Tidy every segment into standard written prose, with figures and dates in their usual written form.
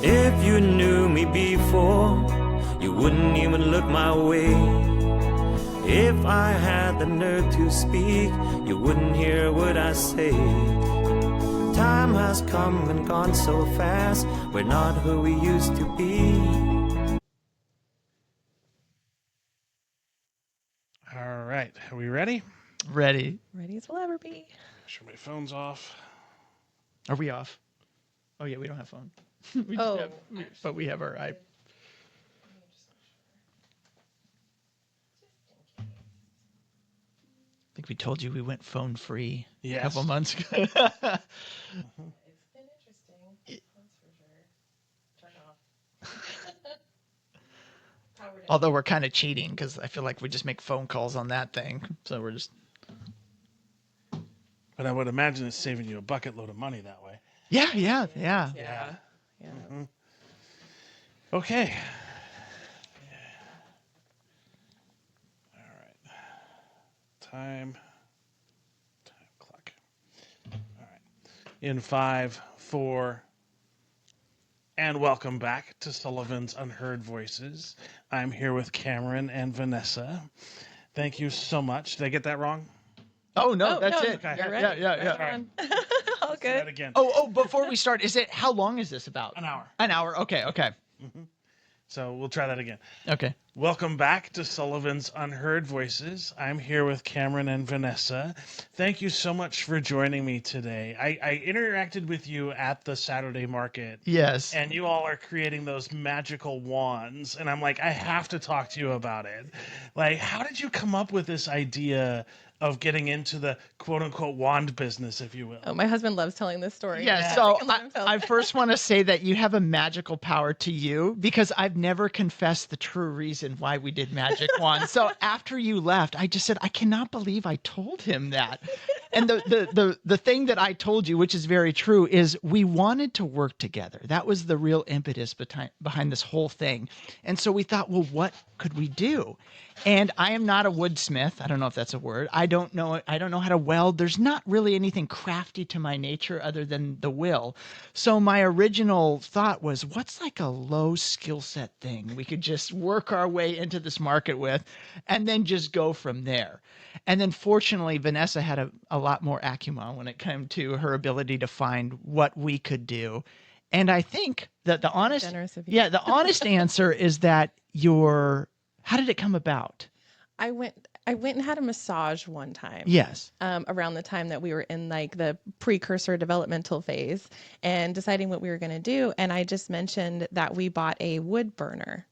If you knew me before, you wouldn't even look my way. If I had the nerve to speak, you wouldn't hear what I say. Time has come and gone so fast, we're not who we used to be. All right, are we ready? Ready. Ready as we'll ever be. Make sure my phone's off. Are we off? Oh yeah, we don't have phone. We Oh. have, but we have our I. I think we told you we went phone free Yes. a couple months ago. It's been interesting. That's for sure. Turn off. Although we're kind of cheating because I feel like we just make phone calls on that thing. So we're just. But I would imagine it's saving you a bucket load of money that way. Yeah. Yeah. Mm-hmm. Okay. All right. Time clock. All right. In 5, 4, and welcome back to Sullivan's Unheard Voices. I'm here with Cameron and Vanessa. Thank you so much. Did I get that wrong? Oh no, Oh, that's no, it. you're Yeah, right. yeah. All right. All Let's do that good. again. Oh, before we start, how long is this about? An hour. An hour. Okay. So we'll try that again. Okay. Welcome back to Sullivan's Unheard Voices. I'm here with Cameron and Vanessa. Thank you so much for joining me today. I interacted with you at the Saturday market. Yes. And you all are creating those magical wands. And I'm like, I have to talk to you about it. Like, how did you come up with this idea of getting into the quote unquote wand business, if you will? Oh, my husband loves telling this story. Yeah, so can let him tell I it. first want to say that you have a magical power to you because I've never confessed the true reason why we did Magic Wand. So after you left, I just said, I cannot believe I told him that. And the thing that I told you, which is very true, is we wanted to work together. That was the real impetus behind this whole thing. And so we thought, well, what could we do? And I am not a woodsmith. I don't know if that's a word. I don't know how to weld. There's not really anything crafty to my nature other than the will. So my original thought was, what's like a low skill set thing we could just work our way into this market with and then just go from there. And then fortunately, Vanessa had a lot more acumen when it came to her ability to find what we could do. And I think that the honest answer is that how did it come about? I went and had a massage one time. Yes. Around the time that we were in like the precursor developmental phase and deciding what we were going to do. And I just mentioned that we bought a wood burner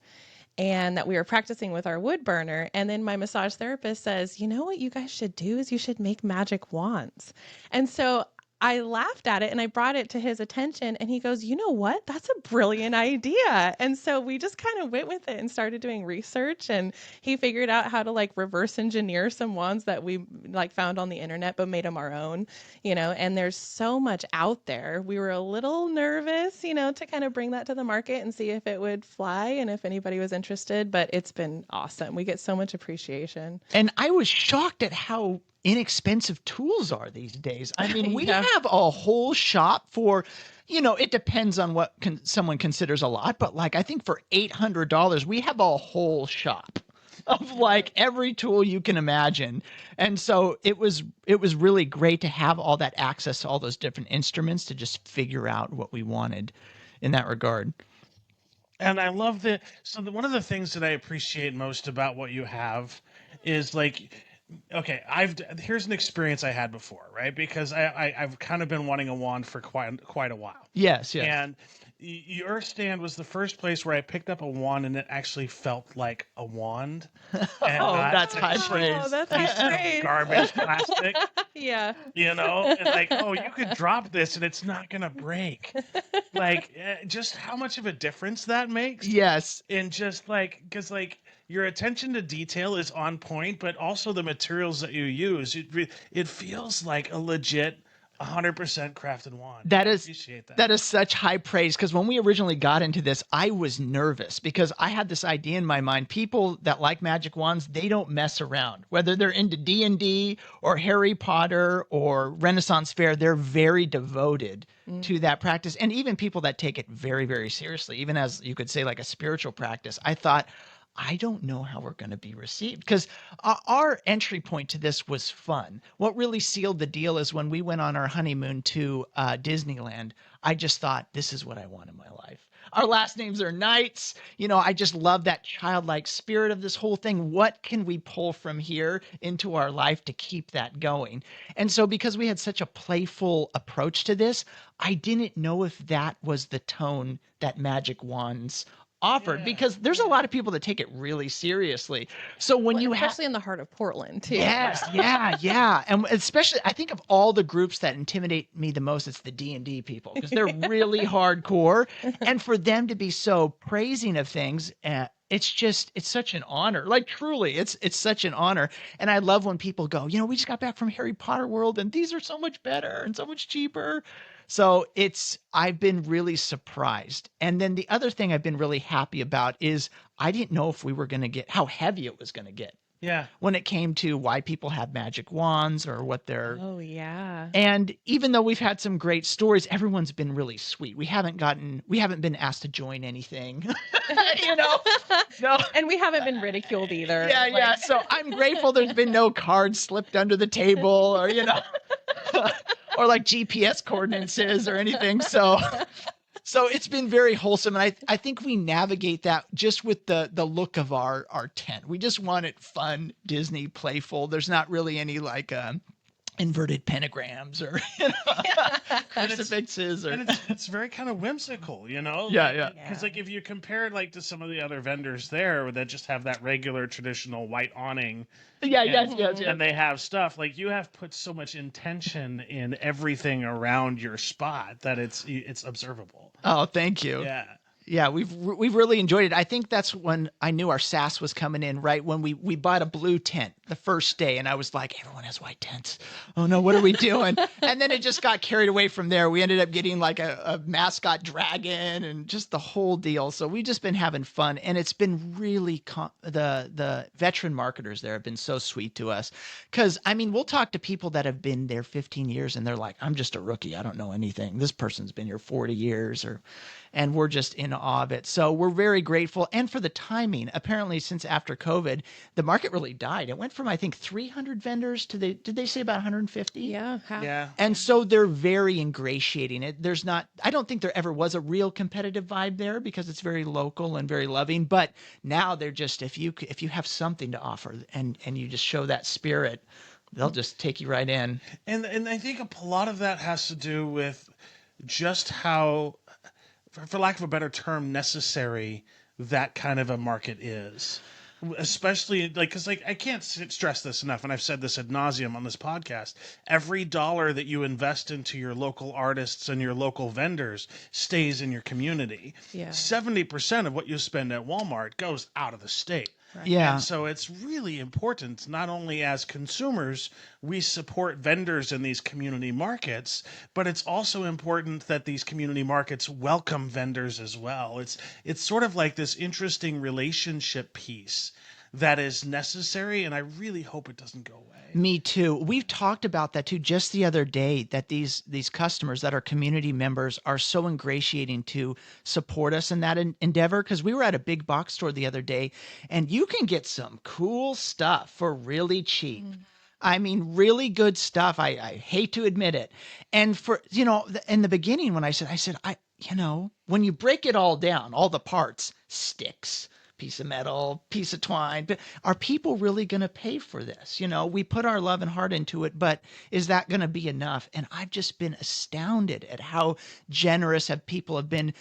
and that we were practicing with our wood burner. And then my massage therapist says, you know what you guys should do is you should make magic wands. And so I laughed at it and I brought it to his attention and he goes, you know what? That's a brilliant idea. And so we just kind of went with it and started doing research, and he figured out how to like reverse engineer some wands that we like found on the internet, but made them our own, and there's so much out there. We were a little nervous, to kind of bring that to the market and see if it would fly and if anybody was interested, but it's been awesome. We get so much appreciation. And I was shocked at how inexpensive tools are these days. I mean, we Yeah. have a whole shop for, it depends on what someone considers a lot, but like I think for $800, we have a whole shop of like every tool you can imagine. And so it was really great to have all that access to all those different instruments to just figure out what we wanted in that regard. And I love one of the things that I appreciate most about what you have is like, okay, here's an experience I had before, right? Because I've kind of been wanting a wand for quite a while. Yes. And your stand was the first place where I picked up a wand and it actually felt like a wand. And that's high praise. Oh, that's piece high of praise. garbage plastic, Yeah. and like, oh, you could drop this and it's not gonna break. Like, just how much of a difference that makes. Yes. And just like, because like your attention to detail is on point, but also the materials that you use, it feels like a legit 100% crafted wand. That I is appreciate that. that is such high praise, because when we originally got into this, I was nervous because I had this idea in my mind. People that like magic wands, they don't mess around. Whether they're into D&D or Harry Potter or Renaissance Fair, they're very devoted to that practice. And even people that take it very, very seriously, even as you could say like a spiritual practice. I thought, I don't know how we're going to be received, because our entry point to this was fun. What really sealed the deal is when we went on our honeymoon to Disneyland. I just thought, this is what I want in my life. Our last names are Knights. I just love that childlike spirit of this whole thing. What can we pull from here into our life to keep that going? And so because we had such a playful approach to this, I didn't know if that was the tone that Magic Wands offered, because there's a lot of people that take it really seriously. So when you have, especially in the heart of Portland too. yes, yeah, and especially I think of all the groups that intimidate me the most, it's the D&D people, because they're really hardcore, and for them to be so praising of things, it's such an honor. Like truly, it's such an honor. And I love when people go, we just got back from Harry Potter World and these are so much better and so much cheaper. So I've been really surprised. And then the other thing I've been really happy about is I didn't know if we were going to get how heavy it was going to get. Yeah. When it came to why people have magic wands or what they're. Oh, yeah. And even though we've had some great stories, everyone's been really sweet. We haven't been asked to join anything, No. And we haven't been ridiculed either. Yeah. So I'm grateful there's been no cards slipped under the table or, or like GPS coordinates or anything. So it's been very wholesome. And I think we navigate that just with the look of our tent. We just want it fun, Disney, playful. There's not really any like inverted pentagrams or crucifixes or. And it's very kind of whimsical, Yeah. Because like if you compare it like to some of the other vendors there that just have that regular traditional white awning. Yes. And they have stuff like you have put so much intention in everything around your spot that it's observable. Oh, thank you. Yeah, we've really enjoyed it. I think that's when I knew our SAS was coming in, right? When we bought a blue tent the first day, and I was like, everyone has white tents. Oh no, what are we doing? And then it just got carried away from there. We ended up getting like a mascot dragon and just the whole deal. So we've just been having fun, and it's been really the veteran marketers there have been so sweet to us. Because we'll talk to people that have been there 15 years, and they're like, I'm just a rookie. I don't know anything. This person's been here 40 years, and we're just in awe of it. So we're very grateful. And for the timing, apparently since after COVID, the market really died. It went from, I think, 300 vendors to did they say about 150? Yeah. Yeah. And so they're very ingratiating. I don't think there ever was a real competitive vibe there because it's very local and very loving. But now they're just, if you have something to offer and you just show that spirit, they'll just take you right in. And I think a lot of that has to do with just how, for lack of a better term, necessary that kind of a market is. Especially because I can't stress this enough, and I've said this ad nauseum on this podcast. Every dollar that you invest into your local artists and your local vendors stays in your community. Yeah. 70% of what you spend at Walmart goes out of the state. Right. Yeah. And so it's really important, not only as consumers, we support vendors in these community markets, but it's also important that these community markets welcome vendors as well. It's sort of like this interesting relationship piece that is necessary, and I really hope it doesn't go away. Me too. We've talked about that too just the other day, that these customers that are community members are so ingratiating to support us in that endeavor. Because we were at a big box store the other day, and you can get some cool stuff for really cheap. Really good stuff. I hate to admit it. And for, in the beginning when I said, when you break it all down, all the parts, sticks, piece of metal, piece of twine, but are people really going to pay for this? We put our love and heart into it, but is that going to be enough? And I've just been astounded at how generous people have been.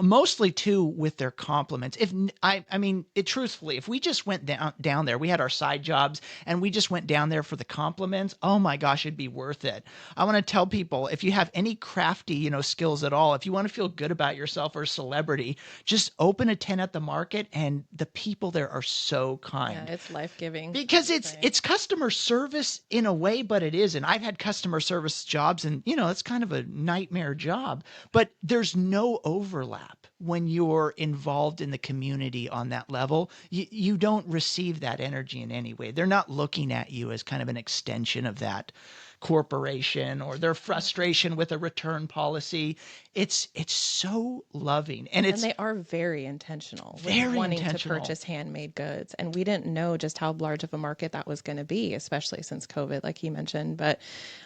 mostly too with their compliments. I mean, truthfully, if we just went down there, we had our side jobs and we just went down there for the compliments. Oh my gosh, it'd be worth it. I want to tell people, if you have any crafty, skills at all, if you want to feel good about yourself or a celebrity, just open a tent at the market, and the people there are so kind. Yeah, it's life-giving. Because it's customer service in a way, but it isn't. I've had customer service jobs, and it's kind of a nightmare job, but there's no overlap when you're involved in the community on that level. You don't receive that energy in any way. They're not looking at you as kind of an extension of that corporation or their frustration with a return policy. It's so loving, and they are very intentional with Very wanting intentional. to purchase handmade goods. And we didn't know just how large of a market that was going to be, especially since COVID, like he mentioned. But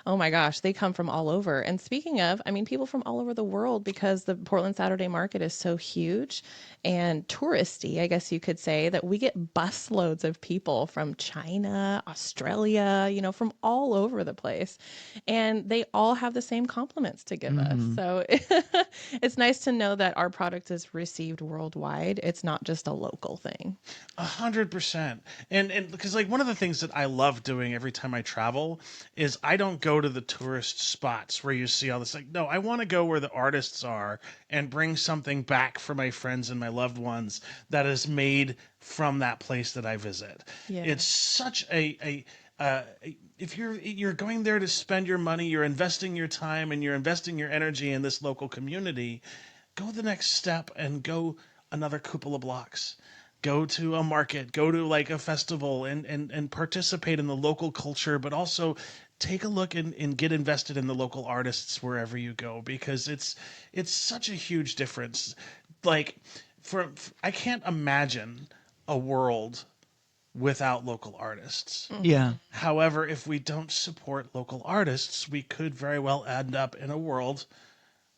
oh my gosh, they come from all over. And speaking of, I mean, people from all over the world, because the Portland Saturday market is so huge and touristy, I guess you could say, that we get busloads of people from China, Australia, from all over the place. And they all have the same compliments to give us. So it's nice to know that our product is received worldwide. It's not just a local thing. 100%. And because like one of the things that I love doing every time I travel is I don't go to the tourist spots where you see all this. Like, no, I want to go where the artists are and bring something back for my friends and my loved ones that is made from that place that I visit. Yeah. It's such if you're going there to spend your money, you're investing your time and you're investing your energy in this local community, go the next step and go another couple of blocks. Go to a market, go to like a festival and participate in the local culture, but also take a look and get invested in the local artists wherever you go, because it's such a huge difference. Like I can't imagine a world without local artists. Yeah. However, if we don't support local artists, we could very well end up in a world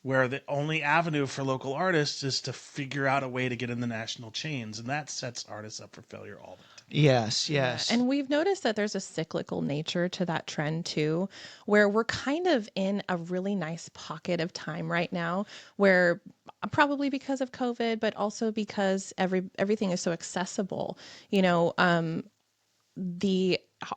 where the only avenue for local artists is to figure out a way to get in the national chains, and that sets artists up for failure all the time. Yes. And we've noticed that there's a cyclical nature to that trend too, where we're kind of in a really nice pocket of time right now where, probably because of COVID, but also because everything is so accessible,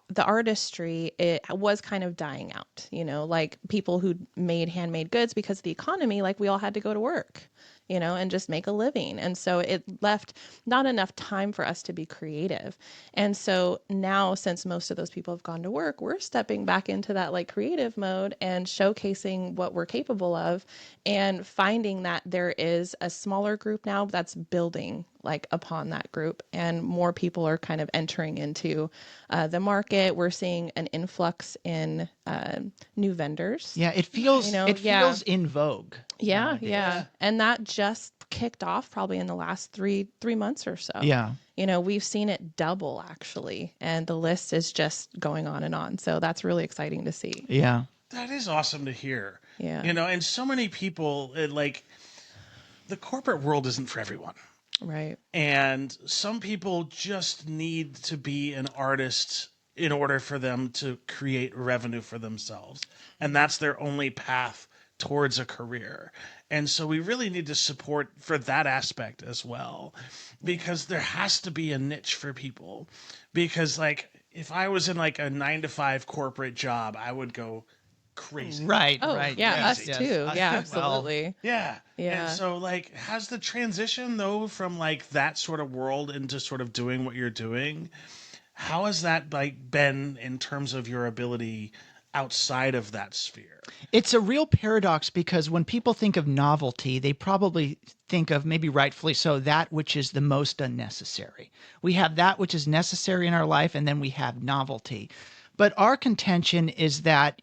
the artistry, it was kind of dying out, like people who made handmade goods, because of the economy, like we all had to go to work, and just make a living. And so it left not enough time for us to be creative. And so now, since most of those people have gone to work, we're stepping back into that like creative mode and showcasing what we're capable of, and finding that there is a smaller group now that's building like upon that group, and more people are kind of entering into the market. We're seeing an influx in new vendors. Yeah, it feels yeah. in vogue. Yeah, nowadays. yeah. And that just kicked off probably in the last three months or so. Yeah. We've seen it double actually, and the list is just going on and on. So that's really exciting to see. Yeah. That is awesome to hear. Yeah. And so many people, like, the corporate world isn't for everyone. Right. And some people just need to be an artist in order for them to create revenue for themselves. And that's their only path towards a career. And so we really need to support for that aspect as well, because there has to be a niche for people. Because like if I was in like a 9-to-5 corporate job, I would go crazy. Right. Oh, right. yeah, yes, us yes. too. Yeah, absolutely. Yeah. Yeah. And so like has the transition though from like that sort of world into sort of doing what you're doing, how has that like been in terms of your ability outside of that sphere? It's a real paradox, because when people think of novelty, they probably think of, maybe rightfully so, that which is the most unnecessary. We have that which is necessary in our life, and then we have novelty. But our contention is that,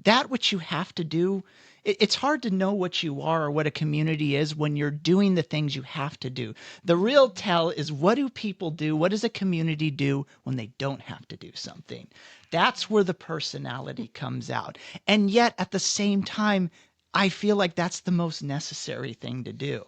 that which you have to do, it's hard to know what you are or what a community is when you're doing the things you have to do. The real tell is, what do people do? What does a community do when they don't have to do something? That's where the personality comes out. And yet at the same time, I feel like that's the most necessary thing to do.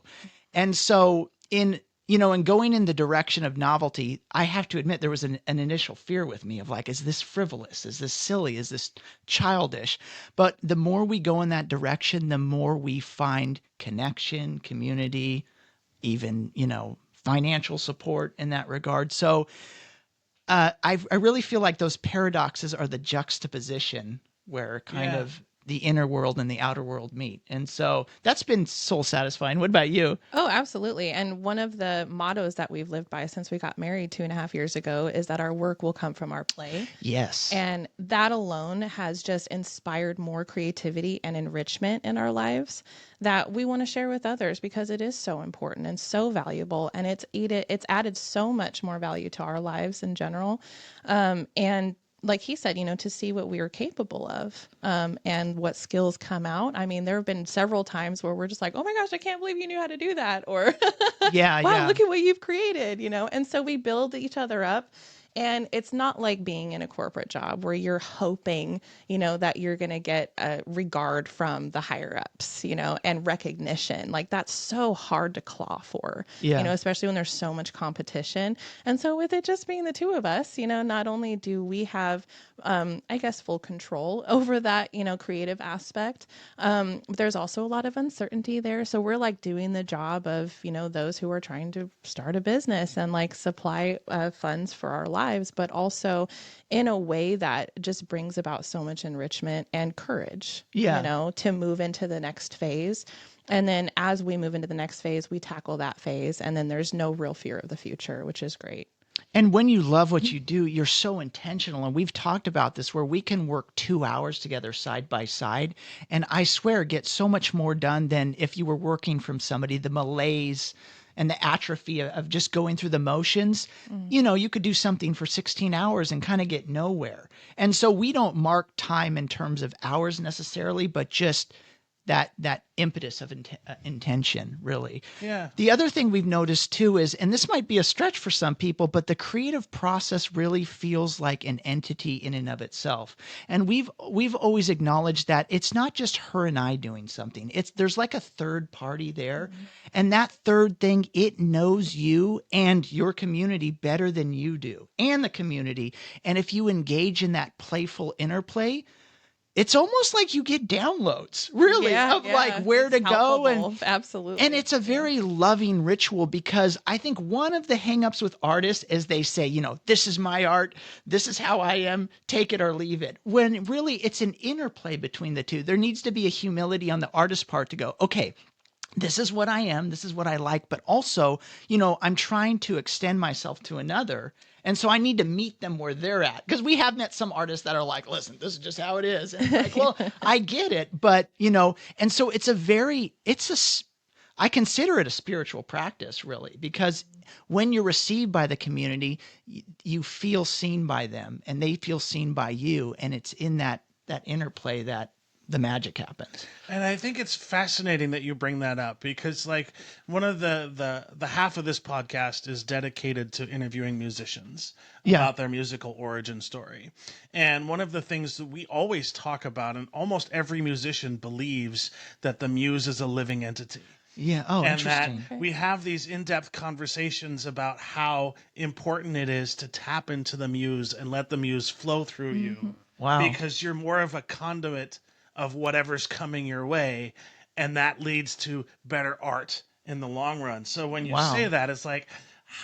And so in and going in the direction of novelty, I have to admit there was an initial fear with me of like, is this frivolous? Is this silly? Is this childish? But the more we go in that direction, the more we find connection, community, even, financial support in that regard. So I really feel like those paradoxes are the juxtaposition where kind of the inner world and the outer world meet. And so that's been soul satisfying. What about you? Oh, absolutely. And one of the mottos that we've lived by since we got married 2.5 years ago is that our work will come from our play. Yes. And that alone has just inspired more creativity and enrichment in our lives that we want to share with others because it is so important and so valuable. And it's added so much more value to our lives in general. And like he said, to see what we are capable of and what skills come out. I mean, there have been several times where we're just like, oh my gosh, I can't believe you knew how to do that. Or, wow, look at what you've created, And so we build each other up. And it's not like being in a corporate job where you're hoping, that you're going to get a regard from the higher ups, and recognition. Like that's so hard to claw for, especially when there's so much competition. And so with it just being the two of us, not only do we have, full control over that, creative aspect, but there's also a lot of uncertainty there. So we're like doing the job of, those who are trying to start a business and like supply funds for our lives, but also in a way that just brings about so much enrichment and courage, to move into the next phase. And then as we move into the next phase, we tackle that phase. And then there's no real fear of the future, which is great. And when you love what you do, you're so intentional. And we've talked about this where we can work 2 hours together side by side. And I swear, get so much more done than if you were working from somebody, the malaise and the atrophy of just going through the motions. You could do something for 16 hours and kind of get nowhere. And so we don't mark time in terms of hours necessarily, but just that impetus of intention, really. Yeah. The other thing we've noticed too is, and this might be a stretch for some people, but the creative process really feels like an entity in and of itself. And we've always acknowledged that it's not just her and I doing something. There's like a third party there. Mm-hmm. And that third thing, it knows you and your community better than you do, and the community. And if you engage in that playful interplay, it's almost like you get downloads, really, like where to go. And absolutely. And it's a very loving ritual because I think one of the hangups with artists is they say, this is my art. This is how I am. Take it or leave it. When really it's an interplay between the two. There needs to be a humility on the artist's part to go, okay, this is what I am. This is what I like. But also, I'm trying to extend myself to another. And so I need to meet them where they're at. Because we have met some artists that are like, listen, this is just how it is. And like, well, I get it. But, and so I consider it a spiritual practice, really, because when you're received by the community, you feel seen by them and they feel seen by you. And it's in that interplay that the magic happens. And I think it's fascinating that you bring that up because like one of the half of this podcast is dedicated to interviewing musicians about their musical origin story. And one of the things that we always talk about, and almost every musician believes, that the muse is a living entity. Yeah. Oh, and interesting. That we have these in-depth conversations about how important it is to tap into the muse and let the muse flow through you. Wow. Because you're more of a conduit of whatever's coming your way, and that leads to better art in the long run. So when you say that, it's like,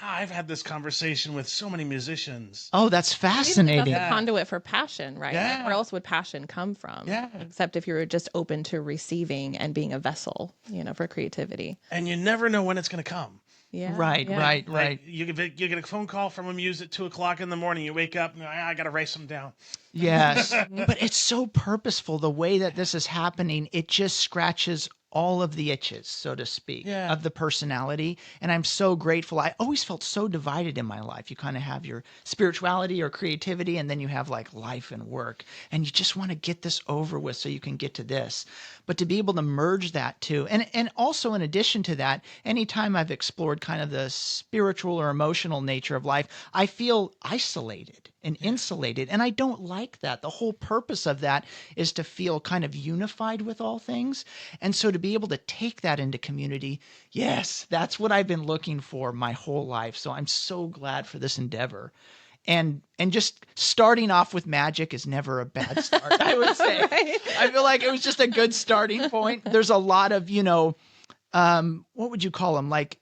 I've had this conversation with so many musicians. Oh, that's fascinating. That's the conduit for passion, right? Yeah. Like, where else would passion come from? Yeah. Except if you're just open to receiving and being a vessel, for creativity. And you never know when it's going to come. Yeah. Right. Like you get a phone call from a muse at 2:00 in the morning. You wake up and I got to write them down. Yes. But it's so purposeful. The way that this is happening, it just scratches all of the itches, so to speak, of the personality. And I'm so grateful. I always felt so divided in my life. You kind of have your spirituality or creativity, and then you have like life and work. And you just want to get this over with so you can get to this. But to be able to merge that too. And also in addition to that, anytime I've explored kind of the spiritual or emotional nature of life, I feel isolated and insulated. And I don't like that. The whole purpose of that is to feel kind of unified with all things. And so to be able to take that into community, yes, that's what I've been looking for my whole life. So I'm so glad for this endeavor. And just starting off with magic is never a bad start, I would say. Right. I feel like it was just a good starting point. There's a lot of, what would you call them? Like,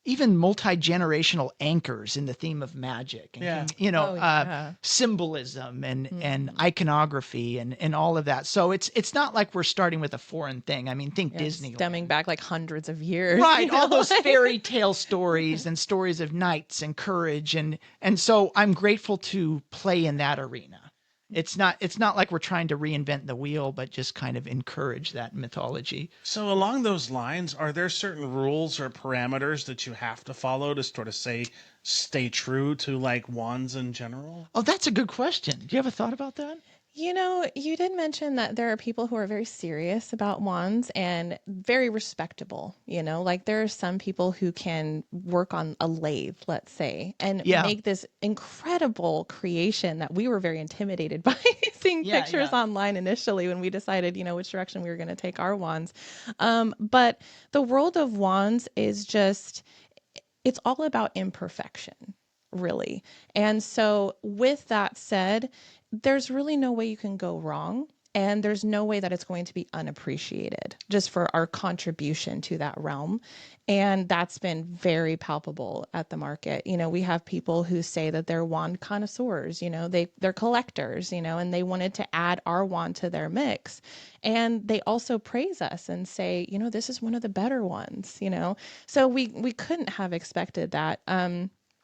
even multi-generational anchors in the theme of magic and, symbolism and iconography and all of that. So it's not like we're starting with a foreign thing. I mean, think Disney. Stemming back like hundreds of years. Right. All those fairy tale stories and stories of knights and courage. And so I'm grateful to play in that arena. It's not like we're trying to reinvent the wheel, but just kind of encourage that mythology. So along those lines, are there certain rules or parameters that you have to follow to sort of stay true to like wands in general? Oh, that's a good question. Do you have a thought about that? You did mention that there are people who are very serious about wands and very respectable, like there are some people who can work on a lathe, let's say, and make this incredible creation that we were very intimidated by seeing pictures online initially when we decided, which direction we were going to take our wands. But the world of wands is it's all about imperfection, really. And so with that said, there's really no way you can go wrong. And there's no way that it's going to be unappreciated just for our contribution to that realm. And that's been very palpable at the market. We have people who say that they're wand connoisseurs, they're collectors, and they wanted to add our wand to their mix. And they also praise us and say, this is one of the better ones, So we couldn't have expected that.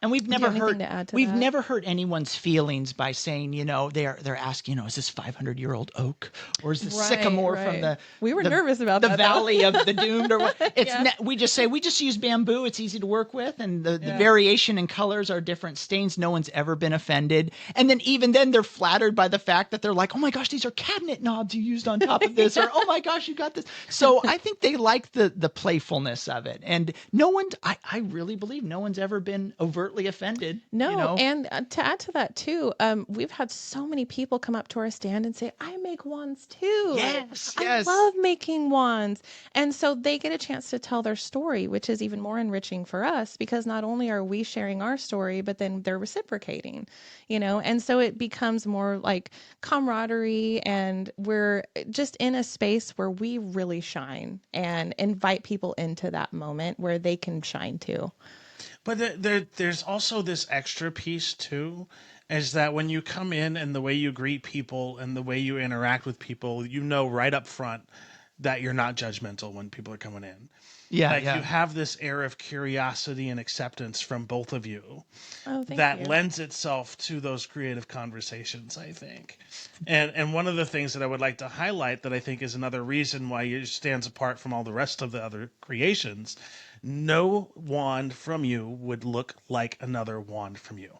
And we've never heard never hurt anyone's feelings by saying, they're asking, is this 500-year-old oak or is this sycamore from the we were nervous about the that, valley of the doomed or what? We just say we just use bamboo. It's easy to work with, and the variation in colors are different stains. No one's ever been offended, and then even then they're flattered by the fact that they're like, oh my gosh, these are cabinet knobs you used on top of this, or oh my gosh, you got this. So I think they like the playfulness of it, and no one, I really believe no one's ever been overtly offended. No, and to add to that too, we've had so many people come up to our stand and say, I make wands too. Yes. I love making wands. And so they get a chance to tell their story, which is even more enriching for us because not only are we sharing our story, but then they're reciprocating, and so it becomes more like camaraderie, and we're just in a space where we really shine and invite people into that moment where they can shine too. But there's also this extra piece too, is that when you come in and the way you greet people and the way you interact with people, right up front that you're not judgmental when people are coming in. You have this air of curiosity and acceptance from both of you that lends itself to those creative conversations, I think. And one of the things that I would like to highlight that I think is another reason why it stands apart from all the rest of the other creations, no wand from you would look like another wand from you.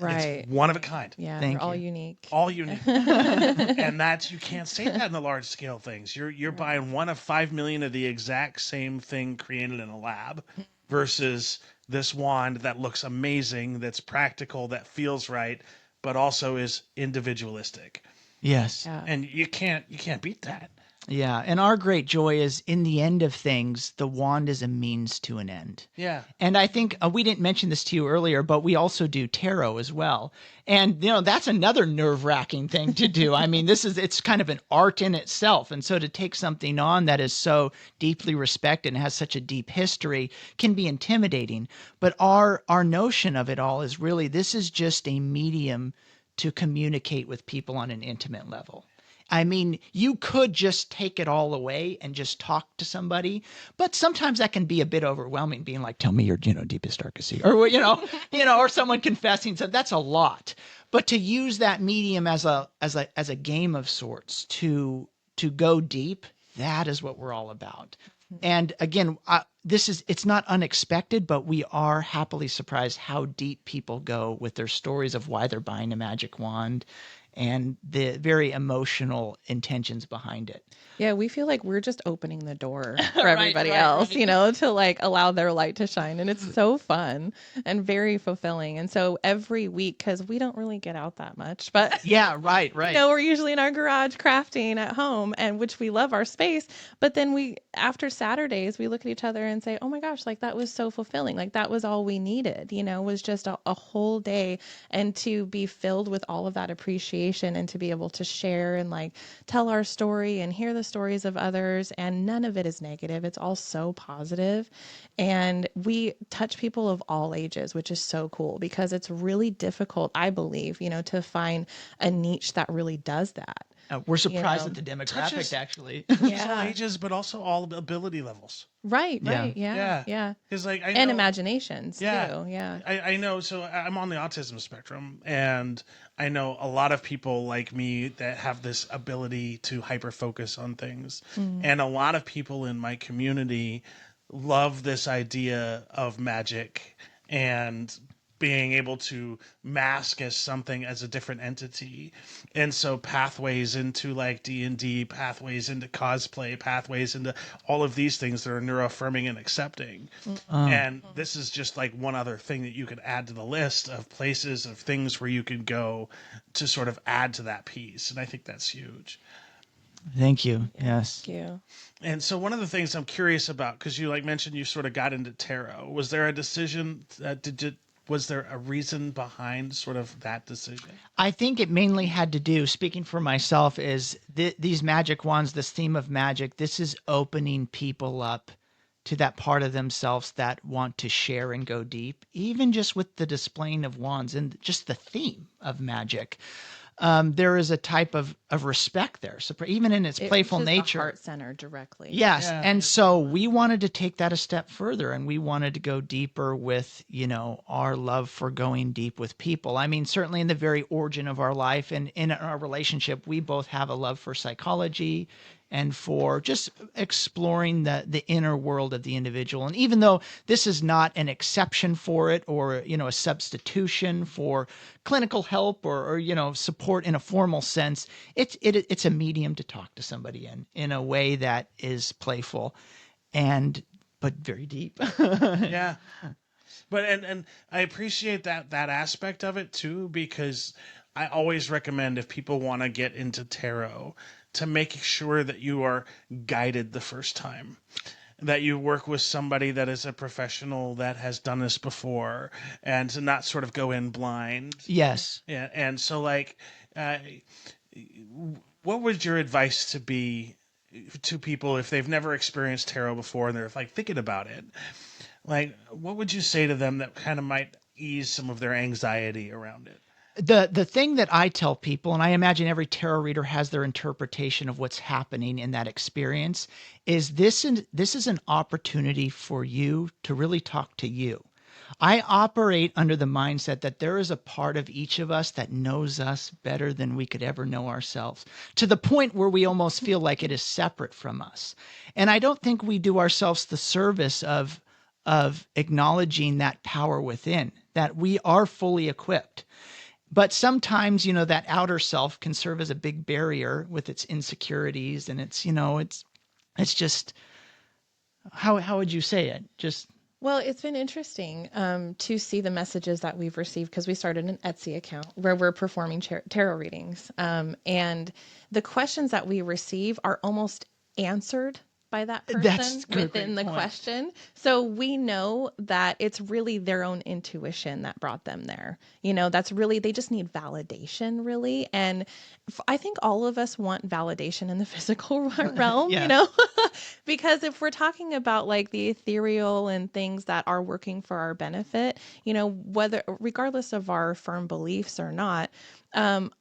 Right. It's one of a kind. Yeah, they're all unique. All unique. And you can't say that in the large scale things. You're buying one of 5 million of the exact same thing created in a lab versus this wand that looks amazing, that's practical, that feels right, but also is individualistic. Yes. Yeah. And you can't beat that. Yeah, and our great joy is in the end of things, the wand is a means to an end. Yeah. And I think we didn't mention this to you earlier, but we also do tarot as well. And, that's another nerve-wracking thing to do. I mean, it's kind of an art in itself. And so to take something on that is so deeply respected and has such a deep history can be intimidating. But our notion of it all is really, this is just a medium to communicate with people on an intimate level. I mean, you could just take it all away and just talk to somebody, but sometimes that can be a bit overwhelming, being like, tell me your, deepest, darkest secret, or, or someone confessing. So that's a lot. But to use that medium as a game of sorts to go deep, that is what we're all about. And again, it's not unexpected, but we are happily surprised how deep people go with their stories of why they're buying a magic wand. and the very emotional intentions behind it. Yeah, we feel like we're just opening the door for everybody else, right. you know, to like allow their light to shine. And it's so fun and very fulfilling. And so every week, because we don't really get out that much, but Yeah, right. you know, we're usually in our garage crafting at home, and which we love our space. But then we, after Saturdays, we look at each other and say, oh my gosh, like that was so fulfilling. Like that was all we needed, you know, was just a whole day, and to be filled with all of that appreciation and to be able to share and like tell our story and hear the stories of others. And none of it is negative. It's all so positive. And we touch people of all ages, which is so cool because it's really difficult, I believe, you know, to find a niche that really does that. We're surprised know, at the demographic, touches- actually. All ages, but also all ability levels. Right. Yeah. Yeah. Because like I know, And imaginations Yeah. too. Yeah. I know. So I'm on the autism spectrum, and I know a lot of people like me that have this ability to hyper focus on things, and a lot of people in my community love this idea of magic and being able to mask as something as a different entity. And so pathways into like D&D, pathways into cosplay, pathways into all of these things that are neuroaffirming and accepting. And this is just like one other thing that you could add to the list of places, of things where you can go to sort of add to that piece. And I think that's huge. Thank you. Yes. Thank you. And so one of the things I'm curious about, because you like mentioned you sort of got into tarot, was there a decision, was there a reason behind sort of that decision? I think it mainly had to do, speaking for myself, is these magic wands, this theme of magic, this is opening people up to that part of themselves that want to share and go deep, even just with the displaying of wands and just the theme of magic. There is a type of respect there. So even in its playful nature. Heart center directly. Yes. Yeah. And so we wanted to take that a step further, and we wanted to go deeper with, you know, our love for going deep with people. I mean, certainly in the very origin of our life and in our relationship, we both have a love for psychology and for just exploring the inner world of the individual. And even though this is not an exception for it, or, you know, a substitution for clinical help or you know, support in a formal sense, it's a medium to talk to somebody in a way that is playful but very deep. Yeah. But and I appreciate that aspect of it too, because I always recommend, if people want to get into tarot, to make sure that you are guided the first time, that you work with somebody that is a professional that has done this before, and to not sort of go in blind. Yes. Yeah. And so like, what would your advice to be to people if they've never experienced tarot before and they're like thinking about it? Like, what would you say to them that kind of might ease some of their anxiety around it? The thing that I tell people, and I imagine every tarot reader has their interpretation of what's happening in that experience, is this is an opportunity for you to really talk to you. I operate under the mindset that there is a part of each of us that knows us better than we could ever know ourselves, to the point where we almost feel like it is separate from us. And I don't think we do ourselves the service of acknowledging that power within, that we are fully equipped. But sometimes, you know, that outer self can serve as a big barrier with its insecurities, and it's, you know, it's just, how would you say it? Just. Well, it's been interesting to see the messages that we've received, because we started an Etsy account where we're performing tarot readings. And the questions that we receive are almost answered by that person within the question. So we know that it's really their own intuition that brought them there. You know, that's really, they just need validation, really. And I think all of us want validation in the physical realm, Yeah. you know, because if we're talking about like the ethereal and things that are working for our benefit, you know, whether, regardless of our firm beliefs or not,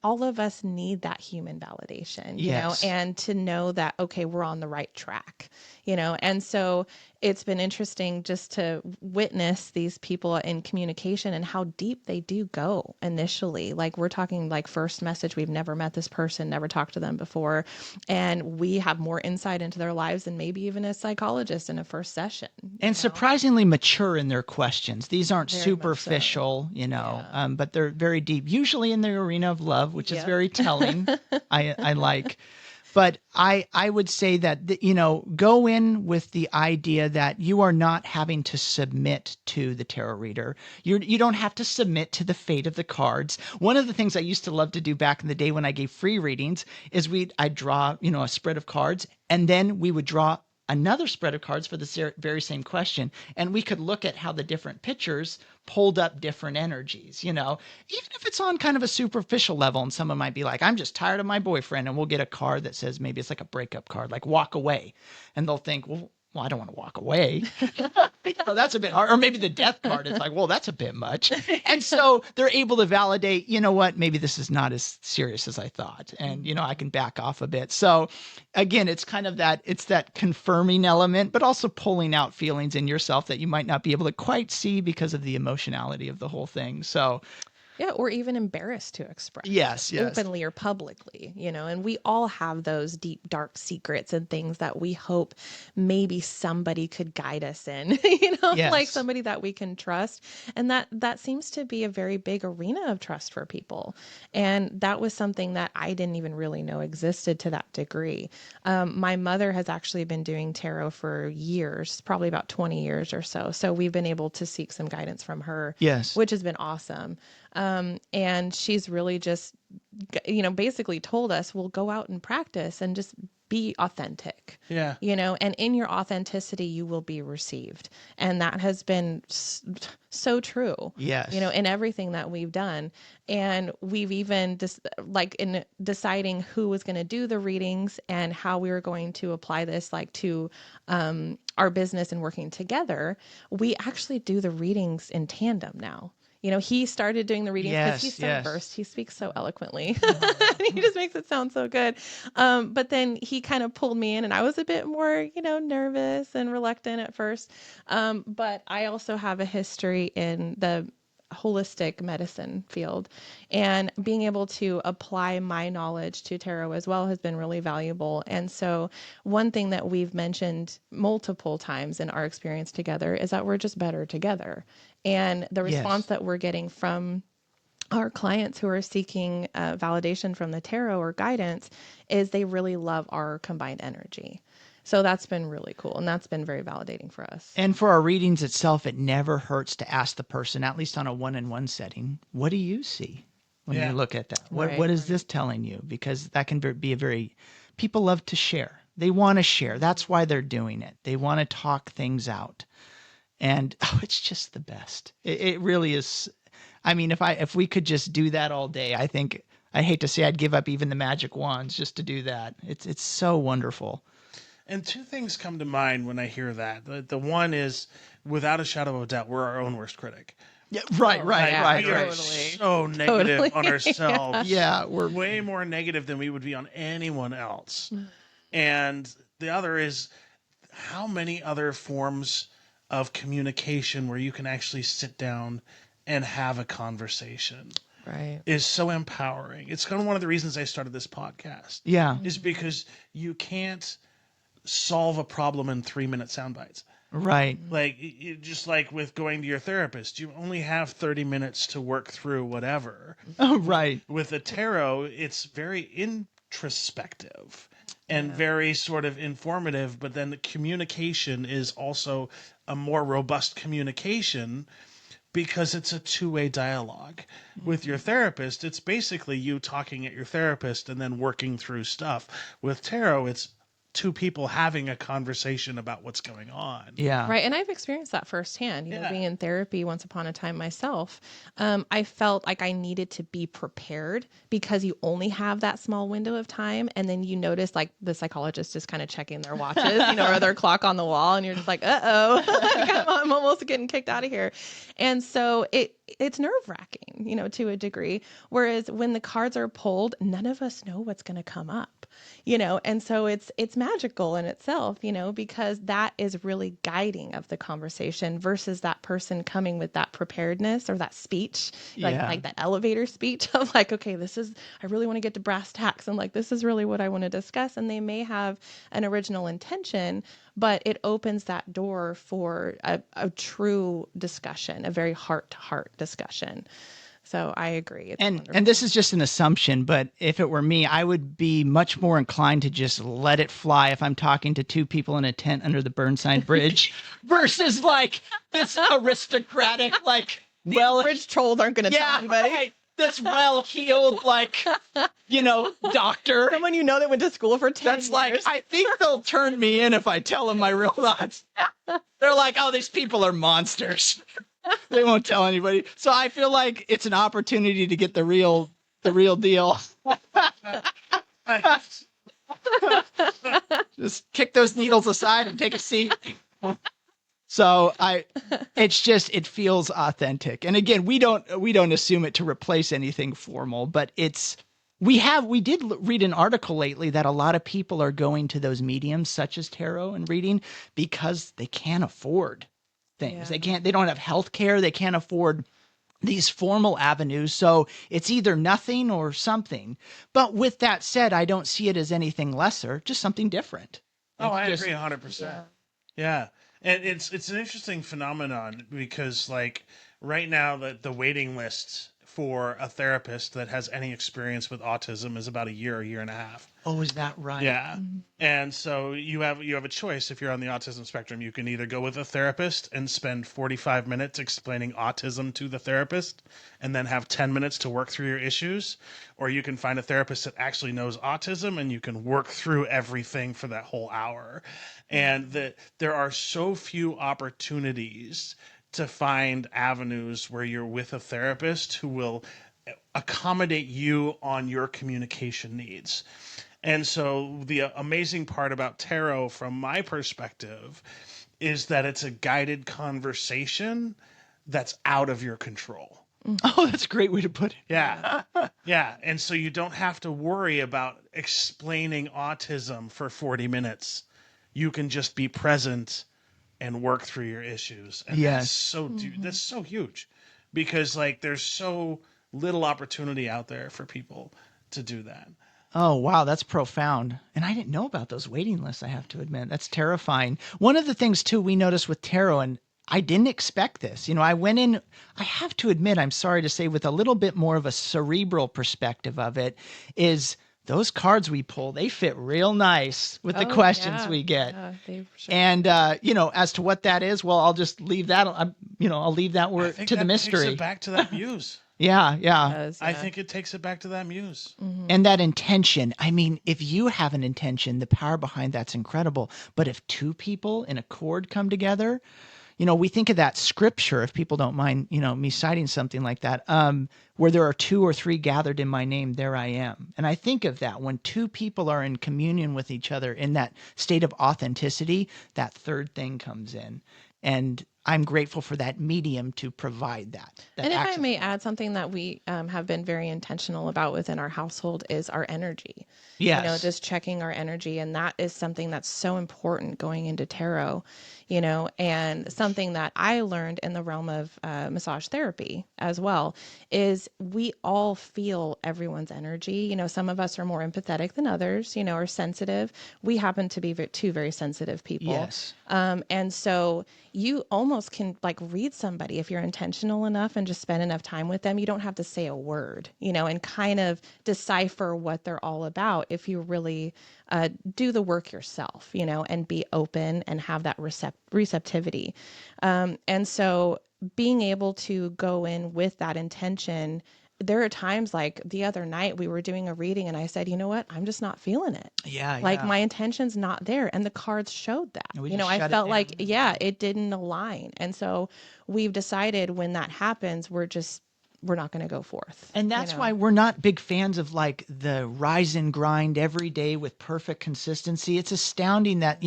all of us need that human validation, you know, and to know that, okay, we're on the right track. And so it's been interesting just to witness these people in communication and how deep they do go initially. Like we're talking like first message, we've never met this person, never talked to them before. And we have more insight into their lives than maybe even a psychologist in a first session. And surprisingly mature in their questions. These aren't Very much superficial, but they're very deep, usually in the arena of love, which is very telling. I like. But I would say that, go in with the idea that you are not having to submit to the tarot reader. You don't have to submit to the fate of the cards. One of the things I used to love to do back in the day when I gave free readings is I'd draw, a spread of cards, and then we would draw another spread of cards for the very same question. And we could look at how the different pictures pulled up different energies, even if it's on kind of a superficial level. And someone might be like, I'm just tired of my boyfriend. And we'll get a card that says, maybe it's like a breakup card, like walk away. And they'll think, well, I don't want to walk away. That's a bit hard. Or maybe the death card is like, well, that's a bit much. And so they're able to validate, maybe this is not as serious as I thought. And, I can back off a bit. So again, it's kind of that confirming element, but also pulling out feelings in yourself that you might not be able to quite see because of the emotionality of the whole thing. So yeah, or even embarrassed to express yes. openly or publicly, and we all have those deep, dark secrets and things that we hope maybe somebody could guide us in, like somebody that we can trust. And that seems to be a very big arena of trust for people. And that was something that I didn't even really know existed to that degree. My mother has actually been doing tarot for years, probably about 20 years or so. So we've been able to seek some guidance from her, which has been awesome. And she's really just, basically told us, we'll go out and practice and just be authentic. Yeah. And in your authenticity, you will be received. And that has been so true. Yes. In everything that we've done. And we've even in deciding who was going to do the readings and how we were going to apply this, to, our business and working together, we actually do the readings in tandem now. He started doing the readings because he's so versed. He speaks so eloquently. He just makes it sound so good. But then he kind of pulled me in, and I was a bit more, nervous and reluctant at first. But I also have a history in the holistic medicine field, and being able to apply my knowledge to tarot as well has been really valuable. And so one thing that we've mentioned multiple times in our experience together is that we're just better together. And the response that we're getting from our clients who are seeking validation from the tarot or guidance is they really love our combined energy. So that's been really cool. And that's been very validating for us. And for our readings itself, it never hurts to ask the person, at least on a one-on-one setting, what do you see when you look at that? What is this telling you? Because that can be people love to share. They want to share. That's why they're doing it. They want to talk things out. And it's just the best. It really is. I mean, if we could just do that all day, I think, I hate to say I'd give up even the magic wands just to do that. It's so wonderful. And two things come to mind when I hear that. The one is, without a shadow of a doubt, we're our own worst critic. Yeah, right. We are Totally. so negative on ourselves. Yeah, we're way more negative than we would be on anyone else. And the other is, how many other forms of communication where you can actually sit down and have a conversation is so empowering. It's kind of one of the reasons I started this podcast. Yeah. Is because you can't solve a problem in 3-minute sound bites. Right. Just like with going to your therapist, you only have 30 minutes to work through whatever. Oh, right. With the tarot, it's very introspective and very sort of informative, but then the communication is also a more robust communication because it's a two-way dialogue. With your therapist, it's basically you talking at your therapist and then working through stuff. With tarot, it's two people having a conversation about what's going on. Yeah. Right. And I've experienced that firsthand, being in therapy once upon a time myself. I felt like I needed to be prepared because you only have that small window of time. And then you notice like the psychologist is kind of checking their watches, or their clock on the wall. And you're just like, I'm almost getting kicked out of here. And so it's nerve wracking, to a degree. Whereas when the cards are pulled, none of us know what's going to come up. And so it's magical in itself, because that is really guiding of the conversation versus that person coming with that preparedness or that speech, like that elevator speech of like, okay, I really want to get to brass tacks, and like, this is really what I want to discuss. And they may have an original intention, but it opens that door for a true discussion, a very heart to heart discussion. So I agree. It's And wonderful. this is just an assumption, but if it were me, I would be much more inclined to just let it fly if I'm talking to two people in a tent under the Burnside Bridge versus like this aristocratic, like, Bridge trolls aren't going to tell anybody. right, this well-heeled, like, doctor. Someone that went to school for 10 That's years. like, I think they'll turn me in if I tell them my real thoughts. They're like, oh, these people are monsters. They won't tell anybody. So I feel like it's an opportunity to get the real deal. Just kick those needles aside and take a seat. So it feels authentic. And again, we don't assume it to replace anything formal, but we did read an article lately that a lot of people are going to those mediums such as tarot and reading because they can't afford things. Yeah. They don't have health care. They can't afford these formal avenues. So it's either nothing or something. But with that said, I don't see it as anything lesser, just something different. Oh, I agree 100%. Yeah. And it's an interesting phenomenon because like right now the waiting list for a therapist that has any experience with autism is about a year and a half. Oh, is that right? Yeah. Mm-hmm. And so you have a choice. If you're on the autism spectrum, you can either go with a therapist and spend 45 minutes explaining autism to the therapist and then have 10 minutes to work through your issues, or you can find a therapist that actually knows autism and you can work through everything for that whole hour. And there are so few opportunities to find avenues where you're with a therapist who will accommodate you on your communication needs. And so the amazing part about tarot from my perspective is that it's a guided conversation that's out of your control. Oh, that's a great way to put it. Yeah. Yeah. And so you don't have to worry about explaining autism for 40 minutes. You can just be present and work through your issues. And that's so huge because like there's so little opportunity out there for people to do that. Oh, wow, that's profound. And I didn't know about those waiting lists, I have to admit. That's terrifying. One of the things, too, we noticed with tarot, and I didn't expect this. I went in, I have to admit, I'm sorry to say, with a little bit more of a cerebral perspective of it, is those cards we pull, they fit real nice with the questions we get. Yeah, they sure. And, as to what that is, well, I'll just leave that, I'll leave that word to the mystery. Takes it back to that muse. Yeah. I think it takes it back to that muse. Mm-hmm. And that intention. I mean, if you have an intention, the power behind that's incredible. But if two people in a chord come together, we think of that scripture, if people don't mind, me citing something like that, where there are 2 or 3 gathered in my name, there I am. And I think of that when two people are in communion with each other in that state of authenticity, that third thing comes in. And I'm grateful for that medium to provide that. And if I may add, something that we have been very intentional about within our household is our energy. Yes. Just checking our energy. And that is something that's so important going into tarot, and something that I learned in the realm of massage therapy as well is we all feel everyone's energy. Some of us are more empathetic than others, are sensitive. We happen to be two very sensitive people. Yes. And so you almost can like read somebody if you're intentional enough and just spend enough time with them. You don't have to say a word, and kind of decipher what they're all about if you really do the work yourself, and be open and have that receptivity. And so being able to go in with that intention, there are times like the other night we were doing a reading and I said, you know what, I'm just not feeling it. Yeah. Like my intention's not there. And the cards showed that, I felt like, it didn't align. And so we've decided when that happens, we're not going to go forth. And that's why we're not big fans of like the rise and grind every day with perfect consistency. It's astounding that,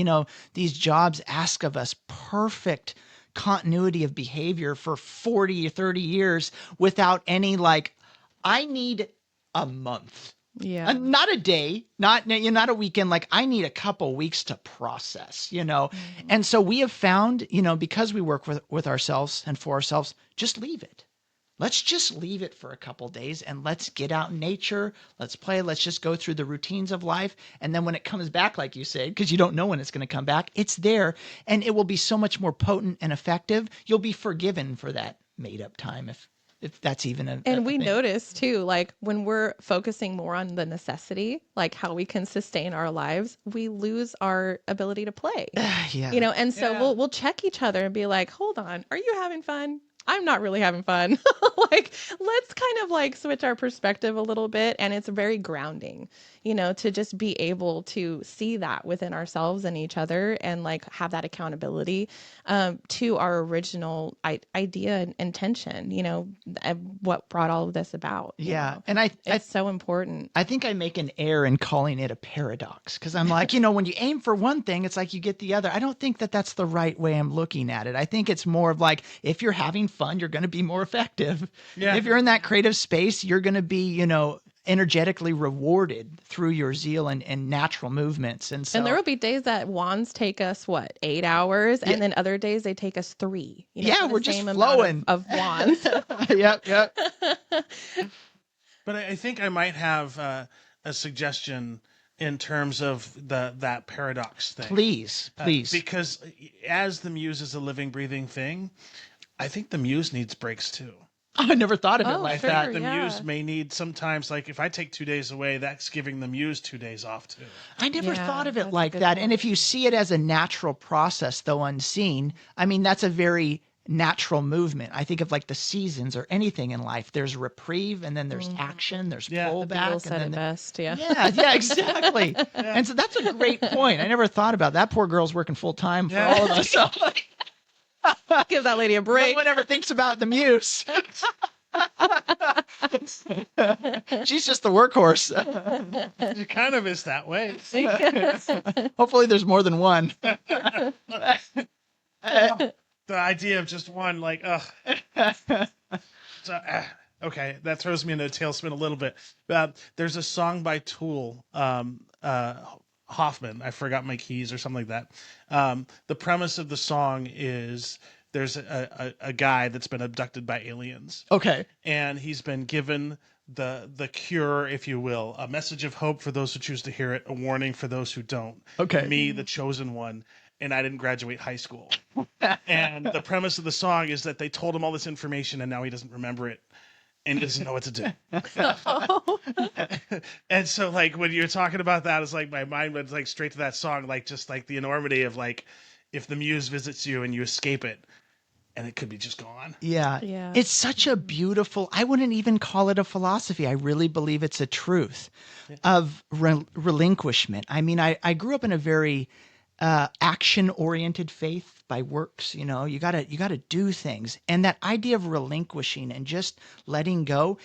these jobs ask of us perfect continuity of behavior for 40 or 30 years without any like, I need a month Yeah. Not a day, not a weekend. Like I need a couple weeks to process, And so we have found, because we work with ourselves and for ourselves, just leave it. Let's just leave it for a couple days and let's get out in nature. Let's play. Let's just go through the routines of life. And then when it comes back, like you said, because you don't know when it's going to come back, it's there and it will be so much more potent and effective. You'll be forgiven for that made up time if that's even And we thing. notice too, like when we're focusing more on the necessity, like how we can sustain our lives, we lose our ability to play. Yeah. And so we'll check each other and be like, hold on, are you having fun? I'm not really having fun. Like, let's kind of like switch our perspective a little bit. And it's very grounding, to just be able to see that within ourselves and each other and like have that accountability to our original idea and intention, what brought all of this about. Yeah. know? And It's so important. I think I make an error in calling it a paradox because I'm like, when you aim for one thing, it's like you get the other. I don't think that that's the right way I'm looking at it. I think it's more of like, if you're having fun, you're going to be more effective. Yeah. If you're in that creative space, you're going to be, energetically rewarded through your zeal and natural movements. And so, And there will be days that wands take us 8 hours, and then other days they take us 3. Yeah, for the we're just same amount flowing. of wands. Yep. But I think I might have a suggestion in terms of that paradox thing. Please. Because as the muse is a living, breathing thing, I think the muse needs breaks too. I never thought of it Oh, like sure. that. The Yeah. muse may need sometimes, like if I take 2 days away, that's giving the muse 2 days off too. I never Yeah, thought of that's it a like good that. point. And if you see it as a natural process, though unseen, I mean, that's a very natural movement. I think of like the seasons or anything in life. There's reprieve and then there's action, there's Yeah. The The pullback. Beatles said and it then best. Yeah. Yeah, exactly. And so that's a great point. I never thought about that. Poor girl's working full time for Yeah. all of us. So Give that lady a no break. one ever thinks about the muse. She's just the workhorse. It kind of is that way. Hopefully there's more than one. The idea of just one, like, ugh. So, okay, that throws me into a tailspin a little bit. There's a song by Tool, Hoffman. I forgot my keys or something like that. The premise of the song is there's a guy that's been abducted by aliens. Okay. And he's been given the cure, if you will, a message of hope for those who choose to hear it, a warning for those who don't. Okay. Me, the chosen one, and I didn't graduate high school. And the premise of the song is that they told him all this information and now he doesn't remember it and he doesn't know what to do. And so like when you're talking about that, it's like my mind went like straight to that song, like just like the enormity of like if the muse visits you and you escape it and it could be just gone. Yeah. Yeah. It's such a beautiful, I wouldn't even call it a philosophy. I really believe it's a truth of relinquishment. I mean, I grew up in a very action-oriented faith by works. You gotta do things. And that idea of relinquishing and just letting go,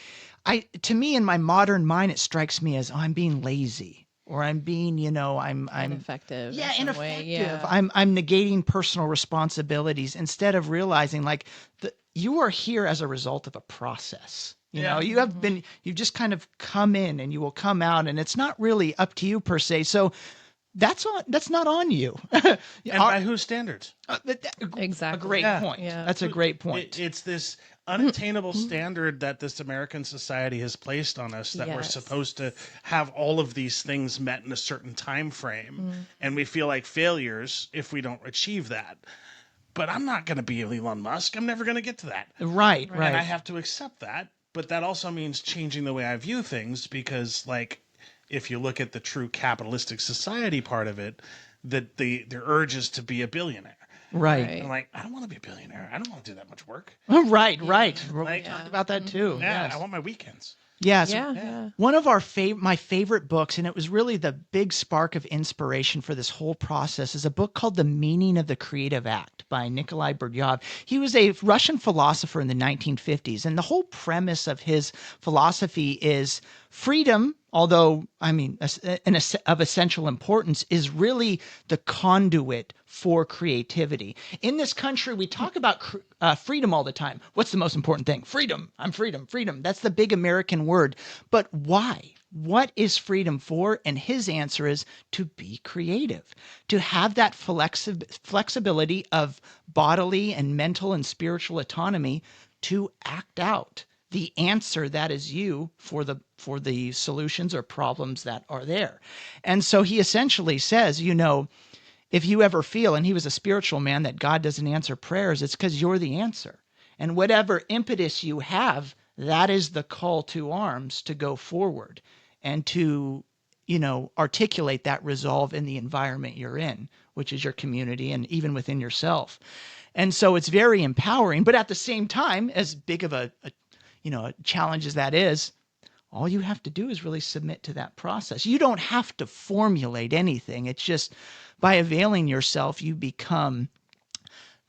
to me in my modern mind, it strikes me as, I'm being lazy. Or I'm being, I'm Ineffective. yeah, in some ineffective. way. Yeah. I'm negating personal responsibilities instead of realizing like you are here as a result of a process. You've just kind of come in and you will come out, and it's not really up to you per se. So that's not on you. And by whose standards? Exactly. A great Yeah. point. Yeah. That's a great point. It's this unattainable standard that this American society has placed on us that we're Yes. supposed to have all of these things met in a certain time frame, and we feel like failures if we don't achieve that. But I'm not going to be Elon Musk. I'm never going to get to that. Right. And I have to accept that. But that also means changing the way I view things because, like, if you look at the true capitalistic society part of it, that the urge is to be a billionaire. Right. And I'm like, I don't want to be a billionaire. I don't want to do that much work. Right. We Like- talked about that too. Yeah, Yes. I want my weekends. Yes. Yeah. One of my favorite books, and it was really the big spark of inspiration for this whole process, is a book called The Meaning of the Creative Act by Nikolai Berdyaev. He was a Russian philosopher in the 1950s, and the whole premise of his philosophy is freedom although I mean of essential importance, is really the conduit for creativity. In this country, we talk about freedom all the time. What's the most important thing? Freedom. I'm freedom, freedom. That's the big American word. But why? What is freedom for? And his answer is to be creative, to have that flexibility of bodily and mental and spiritual autonomy to act out the answer that is you for the solutions or problems that are there. And so he essentially says, if you ever feel, and he was a spiritual man, that God doesn't answer prayers, it's because you're the answer. And whatever impetus you have, that is the call to arms to go forward and to, articulate that resolve in the environment you're in, which is your community and even within yourself. And so it's very empowering, but at the same time, as big of a challenge as that is, all you have to do is really submit to that process. You don't have to formulate anything. It's just by availing yourself, you become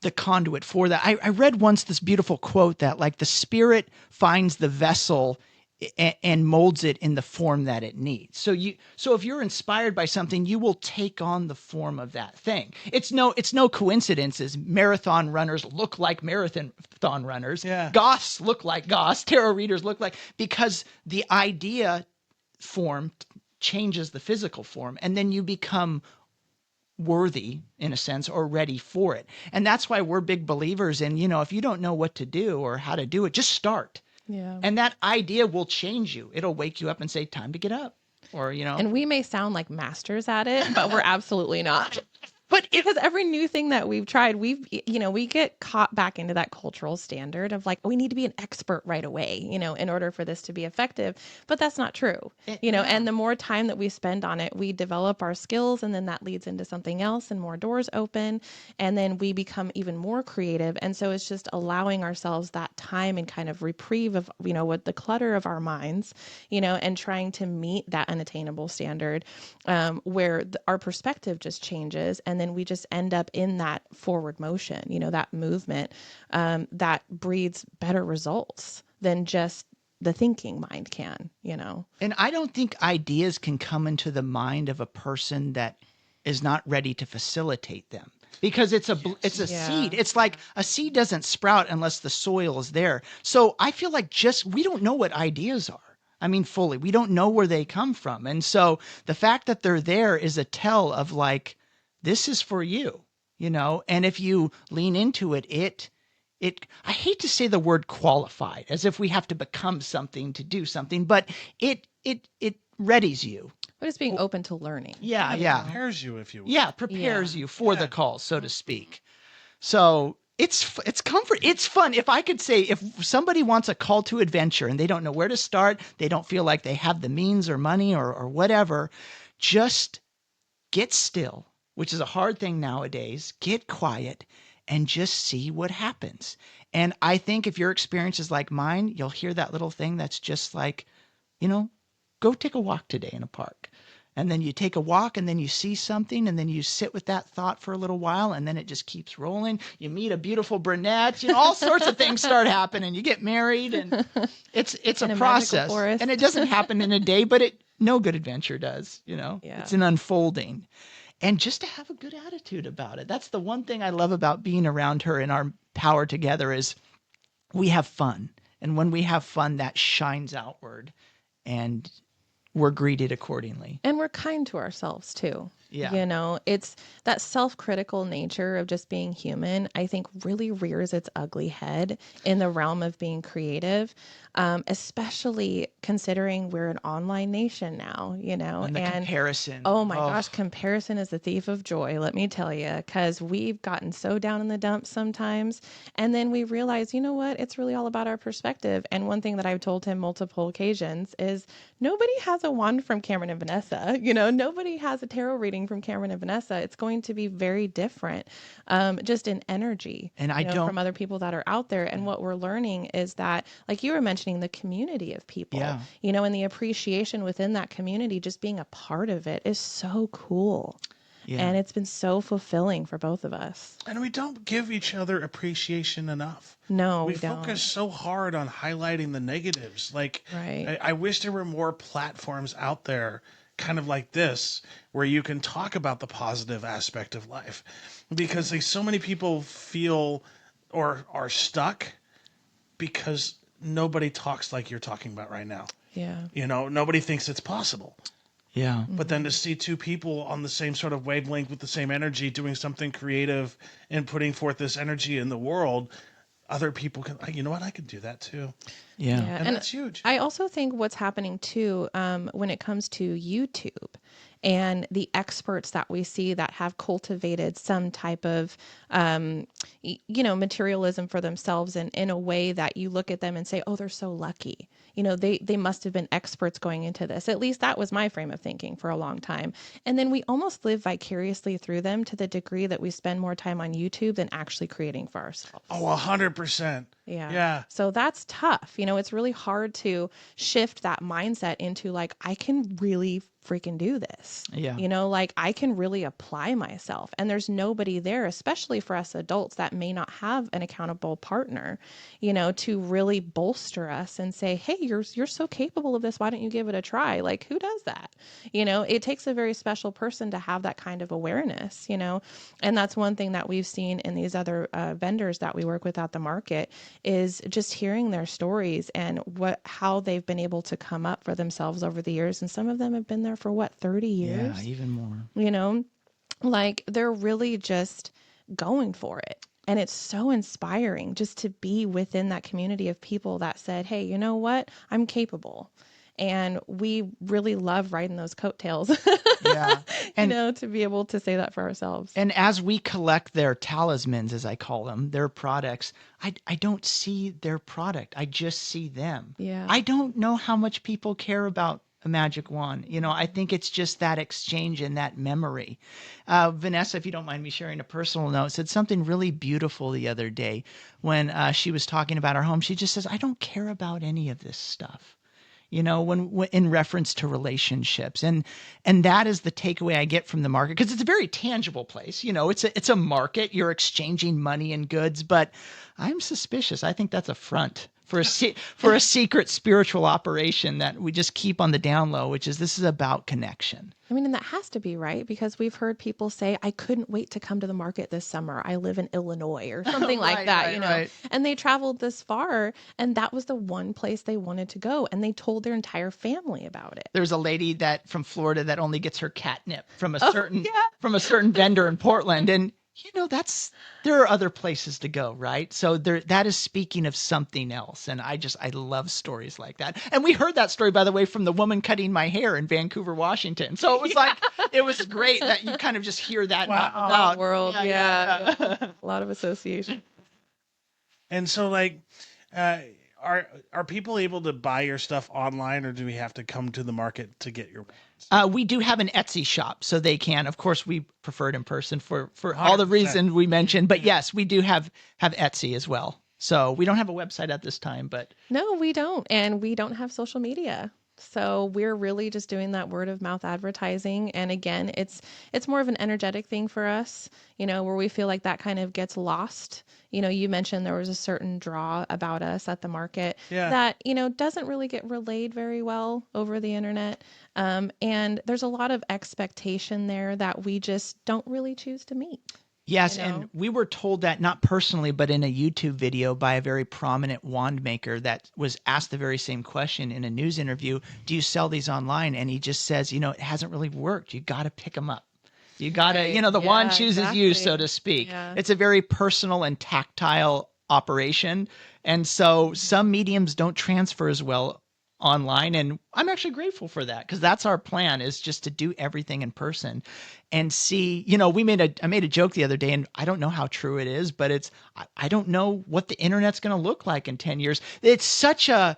the conduit for that. I read once this beautiful quote that like the spirit finds the vessel and molds it in the form that it needs. So if you're inspired by something, you will take on the form of that thing. It's no coincidences. Marathon runners look like marathon runners. Yeah. Goths look like goths. Tarot readers look like, because the idea form changes the physical form, and then you become worthy in a sense or ready for it. And that's why we're big believers in, if you don't know what to do or how to do it, just start. Yeah. And that idea will change you. It'll wake you up and say, time to get up. Or, And we may sound like masters at it, but we're absolutely not. But because every new thing that we've tried, we get caught back into that cultural standard of like, we need to be an expert right away, in order for this to be effective. But that's not true, and the more time that we spend on it, we develop our skills, and then that leads into something else and more doors open, and then we become even more creative. And so it's just allowing ourselves that time and kind of reprieve of, with the clutter of our minds, and trying to meet that unattainable standard, where our perspective just changes. And then we just end up in that forward motion, that movement that breeds better results than just the thinking mind can, And I don't think ideas can come into the mind of a person that is not ready to facilitate them. Because it's a seed. It's like a seed doesn't sprout unless the soil is there. So I feel like we don't know what ideas are. I mean, fully. We don't know where they come from. And so the fact that they're there is a tell of like, this is for you, and if you lean into it, I hate to say the word qualified as if we have to become something to do something, but it readies you. But it's being open to learning. Yeah. Prepares you, if you will. Yeah, prepares you for the call, so to speak. So it's comfort. It's fun. If I could say, if somebody wants a call to adventure and they don't know where to start, they don't feel like they have the means or money or whatever, just get still, which is a hard thing nowadays. Get quiet and just see what happens. And I think if your experience is like mine, you'll hear that little thing that's just like, go take a walk today in a park. And then you take a walk and then you see something and then you sit with that thought for a little while and then it just keeps rolling. You meet a beautiful brunette, all sorts of things start happening. You get married and it's a process. And it doesn't happen in a day, but no good adventure does, It's an unfolding. And just to have a good attitude about it. That's the one thing I love about being around her and our power together is we have fun. And when we have fun, that shines outward and we're greeted accordingly. And we're kind to ourselves too. Yeah. It's that self-critical nature of just being human, I think really rears its ugly head in the realm of being creative, especially considering we're an online nation now, And the comparison. Oh my gosh, comparison is the thief of joy, let me tell you, because we've gotten so down in the dumps sometimes. And then we realize, it's really all about our perspective. And one thing that I've told him multiple occasions is nobody has a wand from Cameron and Vanessa, nobody has a tarot reading from Cameron and Vanessa. It's going to be very different, just in energy, and from other people that are out there. And what we're learning is that, like you were mentioning, the community of people, and the appreciation within that community, just being a part of it is so cool. Yeah. And it's been so fulfilling for both of us. And we don't give each other appreciation enough. No, We we don't. focus so hard on highlighting the negatives. Like, Right. I wish there were more platforms out there, kind of like this, where you can talk about the positive aspect of life. Because like, so many people feel or are stuck because nobody talks like you're talking about right now. Yeah. You know, nobody thinks it's possible. Yeah. But then to see two people on the same sort of wavelength with the same energy doing something creative and putting forth this energy in the world, other people can, you know what, I could do that too. Yeah. And that's huge. I also think what's happening too, when it comes to YouTube and the experts that we see that have cultivated some type of, materialism for themselves, and in a way that you look at them and say, oh, they're so lucky. They must have been experts going into this. At least that was my frame of thinking for a long time. And then we almost live vicariously through them to the degree that we spend more time on YouTube than actually creating for ourselves. Oh, 100%. Yeah. Yeah. So that's tough. It's really hard to shift that mindset into like, I can really freaking do this. Yeah. Like I can really apply myself. And there's nobody there, especially for us adults that may not have an accountable partner, to really bolster us and say, hey, you're so capable of this. Why don't you give it a try? Like, who does that? It takes a very special person to have that kind of awareness, and that's one thing that we've seen in these other vendors that we work with at the market, is just hearing their stories and how they've been able to come up for themselves over the years. And some of them have been there for 30 years? Yeah, even more. Like they're really just going for it. And it's so inspiring just to be within that community of people that said, hey, you know what? I'm capable. And we really love riding those coattails, Yeah. And to be able to say that for ourselves. And as we collect their talismans, as I call them, their products, I don't see their product. I just see them. Yeah. I don't know how much people care about a magic wand. I think it's just that exchange and that memory. Vanessa, if you don't mind me sharing a personal note, said something really beautiful the other day when she was talking about our home. She just says, I don't care about any of this stuff. When in reference to relationships, and that is the takeaway I get from the market, because it's a very tangible place. It's a market. You're exchanging money and goods, but I'm suspicious. I think that's a front for a secret spiritual operation that we just keep on the down low, which is this is about connection. And that has to be right, because we've heard people say, I couldn't wait to come to the market this summer. I live in Illinois or something like that, Right. And they traveled this far, and that was the one place they wanted to go. And they told their entire family about it. There's a lady from Florida that only gets her catnip from a yeah. certain vendor in Portland. And there are other places to go, right? So that is speaking of something else. And I love stories like that. And we heard that story, by the way, from the woman cutting my hair in Vancouver, Washington. So it was it was great that you kind of just hear that. Wow. World. Yeah. A lot of association. And so like, are people able to buy your stuff online, or do we have to come to the market to get your wands? We do have an Etsy shop, so they can. Of course, we prefer it in person for all the reasons we mentioned. But yes, we do have Etsy as well. So we don't have a website at this time, but No, we don't. And we don't have social media. So we're really just doing that word of mouth advertising. And again, it's more of an energetic thing for us, where we feel like that kind of gets lost. You mentioned there was a certain draw about us at the market that, doesn't really get relayed very well over the internet. And there's a lot of expectation there that we just don't really choose to meet. yes, and we were told that not personally, but in a YouTube video by a very prominent wand maker that was asked the very same question in a news interview. Do you sell these online? And he just says, it hasn't really worked. You got to pick them up. You got to, the wand chooses you, so to speak. Yeah. It's a very personal and tactile operation. And so some mediums don't transfer as well online, and I'm actually grateful for that, because that's our plan, is just to do everything in person and see. I made a joke the other day, and I don't know how true it is, but I don't know what the internet's going to look like in 10 years. It's such a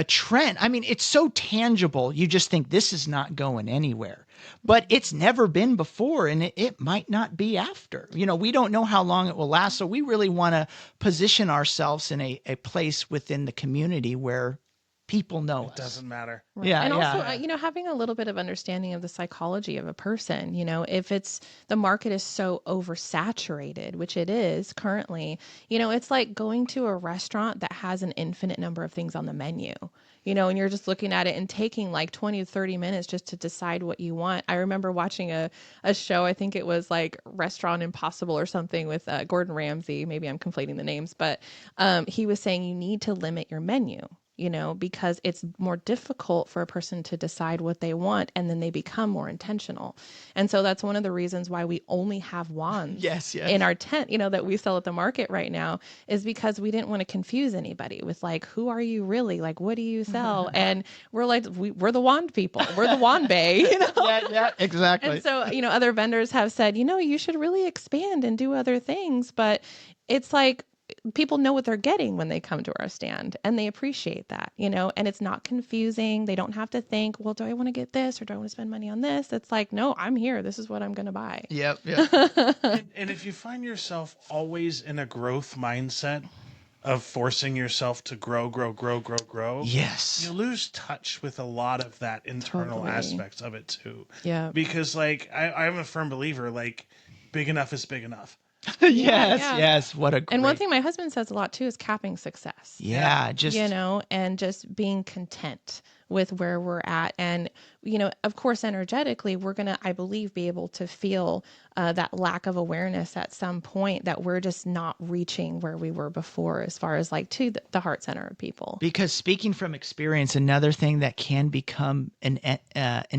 trend. It's so tangible. You just think this is not going anywhere, but it's never been before, and it might not be after. We don't know how long it will last. So we really want to position ourselves in a place within the community where people know us. It doesn't matter. Right. Yeah, And also, yeah. having a little bit of understanding of the psychology of a person, if it's the market is so oversaturated, which it is currently, it's like going to a restaurant that has an infinite number of things on the menu, and you're just looking at it and taking like 20 to 30 minutes just to decide what you want. I remember watching a show, I think it was like Restaurant Impossible or something with Gordon Ramsay. Maybe I'm conflating the names, but he was saying you need to limit your menu, because it's more difficult for a person to decide what they want, and then they become more intentional. And so that's one of the reasons why we only have wands Yes. in our tent, that we sell at the market right now, is because we didn't want to confuse anybody with like, who are you really? Like, what do you sell? And we're like, we're the wand people. We're the wand bay, Yeah, exactly. And so, other vendors have said, you should really expand and do other things. But it's like, people know what they're getting when they come to our stand, and they appreciate that, and it's not confusing. They don't have to think, well, do I want to get this or do I want to spend money on this? It's like, no, I'm here. This is what I'm going to buy. Yep. And if you find yourself always in a growth mindset of forcing yourself to grow, Yes. you lose touch with a lot of that internal Totally. aspects of it too. Yeah. Because like I'm a firm believer, like big enough is big enough. Yes. What a great. And one thing my husband says a lot too is capping success. Yeah, just and just being content with where we're at. And, of course, energetically, we're going to, I believe, be able to feel that lack of awareness at some point, that we're just not reaching where we were before, as far as like to the heart center of people. because speaking from experience, another thing that can become an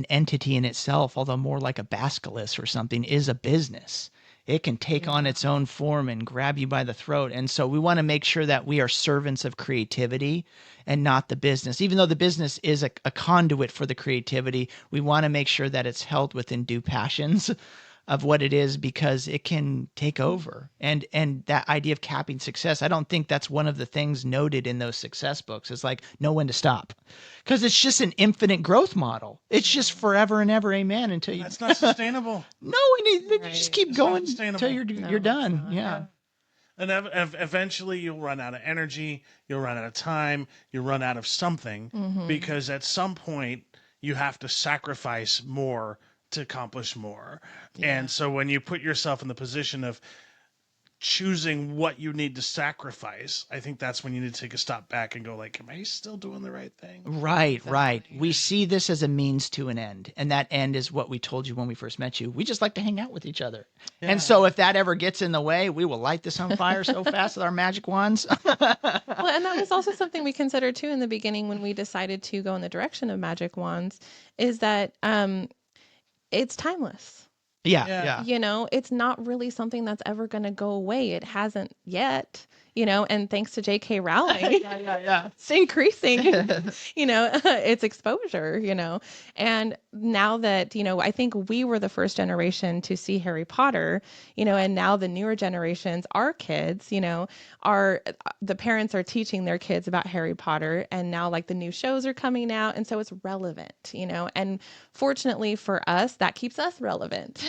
entity in itself, although more like a basilisk or something, is a business. It can take on its own form and grab you by the throat. And so we want to make sure that we are servants of creativity and not the business. Even though the business is a conduit for the creativity, we want to make sure that it's held within due passions of what it is, because it can take over. And that idea of capping success, I don't think that's one of the things noted in those success books. It's like, know when to stop, because it's just an infinite growth model. It's just forever and ever, amen, until you. That's not sustainable. No, you just keep It's not going sustainable. until you're done. Yeah. And eventually you'll run out of energy, you'll run out of time, you'll run out of something, because at some point you have to sacrifice more to accomplish more. And so when you put yourself in the position of choosing what you need to sacrifice, I think that's when you need to take a step back and go like, am I still doing the right thing? Right. We see this as a means to an end. And that end is what we told you when we first met you. We just like to hang out with each other. Yeah. And so if that ever gets in the way, we will light this on fire so fast with our magic wands. Well, and that was also something we considered too in the beginning when we decided to go in the direction of magic wands, is that it's timeless. Yeah. It's not really something that's ever going to go away. It hasn't yet, and thanks to J.K. Rowling, it's increasing, its exposure, and now that, I think we were the first generation to see Harry Potter, and now the newer generations, our kids, the parents are teaching their kids about Harry Potter, and now like the new shows are coming out. And so it's relevant, and fortunately for us, that keeps us relevant,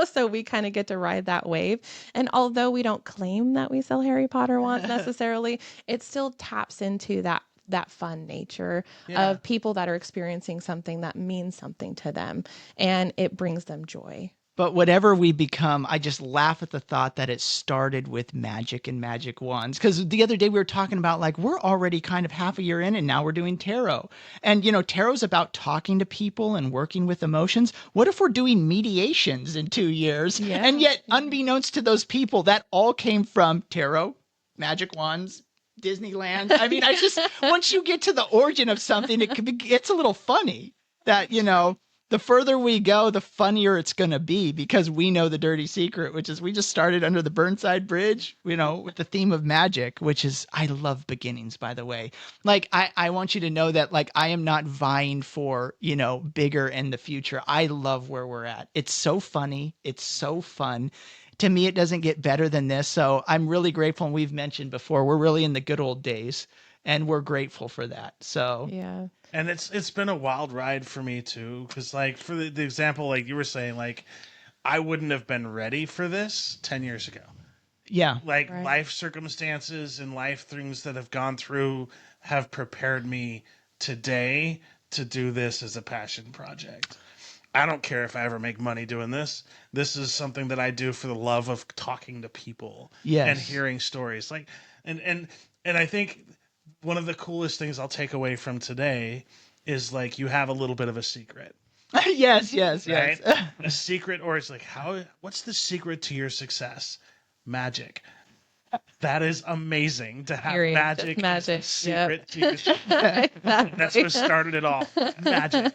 so we kind of get to ride that wave. And although we don't claim that we sell Harry Potter wands necessarily, it still taps into that fun nature of people that are experiencing something that means something to them, and it brings them joy. But whatever we become, I just laugh at the thought that it started with magic and magic wands. Because the other day we were talking about, like, we're already kind of half a year in, and now we're doing tarot. And, tarot's about talking to people and working with emotions. What if we're doing mediations in 2 years? Yeah. And yet, unbeknownst to those people, that all came from tarot, magic wands, Disneyland. I mean, once you get to the origin of something, it's a little funny that, the further we go, the funnier it's going to be, because we know the dirty secret, which is we just started under the Burnside Bridge, with the theme of magic, which is, I love beginnings, by the way. Like, I want you to know that, like, I am not vying for, bigger in the future. I love where we're at. It's so funny. It's so fun. To me, it doesn't get better than this. So I'm really grateful. And we've mentioned before, we're really in the good old days, and we're grateful for that. So Yeah. And it's been a wild ride for me too, because like for the example, like you were saying, like I wouldn't have been ready for this 10 years ago. yeah. Like Right. life circumstances and life things that have gone through have prepared me today to do this as a passion project. I don't care if I ever make money doing this. This is something that I do for the love of talking to people and Yes. hearing stories. Like, and I think one of the coolest things I'll take away from today is like you have a little bit of a secret, Yes, yes, yes. right? A secret, or it's like what's the secret to your success? Magic. That is amazing to have Period. magic, Just magic. as a secret to your Exactly. That's what started it all. Magic.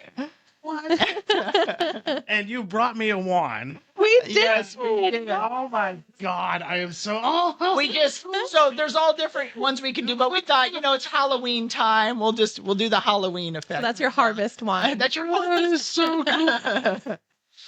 What? And you brought me a wand. We did. Yes, we did. Oh my God. I am so We just so there's all different ones we can do, but we thought, it's Halloween time. We'll do the Halloween effect. That's your harvest one. That's your that one. is so cool.